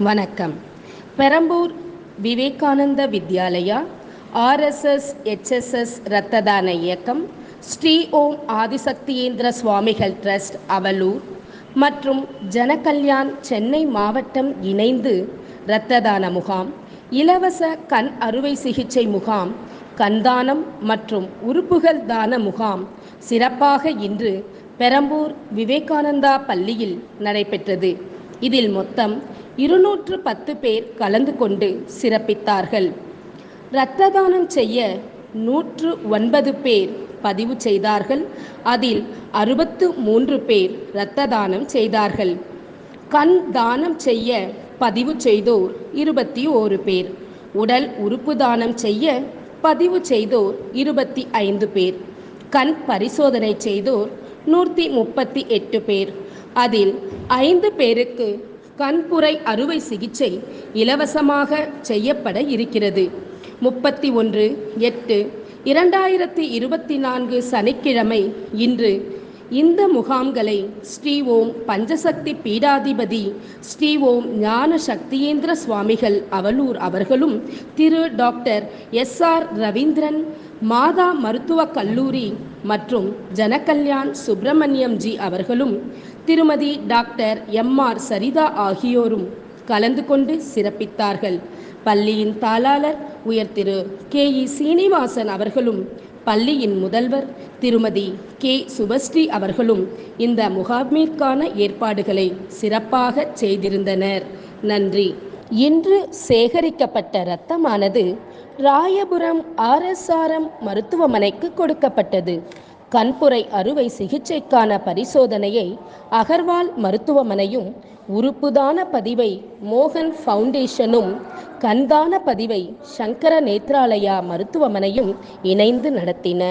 வணக்கம். Perambur Vivekananda Vidyalaya, RSS HSS இரத்த தான இயக்கம், ஸ்ரீ ஓம் ஆதிசக்தியேந்திர சுவாமிகள் ட்ரஸ்ட் அவலூர் மற்றும் ஜனகல்யாண் சென்னை மாவட்டம் இணைந்து இரத்த தான முகாம், இலவச கண் அறுவை சிகிச்சை முகாம், கண்தானம் மற்றும் உறுப்புகள் தான முகாம் சிறப்பாக இன்று பெரம்பூர் விவேகானந்தா பள்ளியில் நடைபெற்றது. இதில் மொத்தம் 210 பேர் கலந்து கொண்டு சிறப்பித்தார்கள். இரத்த தானம் செய்ய 109 பேர் பதிவு செய்தார்கள். அதில் 63 பேர் இரத்த தானம் செய்தார்கள். கண் தானம் செய்ய பதிவு செய்தோர் 21 பேர், உடல் உறுப்பு தானம் செய்ய பதிவு செய்தோர் 25 பேர், கண் பரிசோதனை செய்தோர் 138 பேர். அதில் 5 பேருக்கு கண்புரை அறுவை சிகிச்சை இலவசமாக செய்யப்பட இருக்கிறது. 31/8/2024 சனிக்கிழமை இன்று இந்த முகாம்களை ஸ்ரீ ஓம் பஞ்சசக்தி பீடாதிபதி ஸ்ரீ ஓம் ஞான சக்தியேந்திர சுவாமிகள் அவலூர் அவர்களும், திரு டாக்டர் SR ரவீந்திரன் மாதா மருத்துவக் கல்லூரி மற்றும் ஜனகல்யாண் சுப்பிரமணியம்ஜி அவர்களும், திருமதி டாக்டர் MR சரிதா ஆகியோரும் கலந்து கொண்டு சிறப்பித்தார்கள். பள்ளியின் தாளாளர் உயர் திரு KE சீனிவாசன் அவர்களும், பள்ளியின் முதல்வர் திருமதி K சுபஸ்ரீ அவர்களும் இந்த முகாமிற்கான ஏற்பாடுகளை சிறப்பாக செய்திருந்தனர். நன்றி. இன்று சேகரிக்கப்பட்ட இரத்தமானது ராயபுரம் RSRM மருத்துவமனைக்கு கொடுக்கப்பட்டது. கண்புரை அறுவை சிகிச்சைக்கான பரிசோதனையை அகர்வால் மருத்துவமனையும், உறுப்புதான பதிவை மோகன் ஃபவுண்டேஷனும், கண்தான பதிவை சங்கர நேத்ராலயா மருத்துவமனையும் இணைந்து நடத்தின.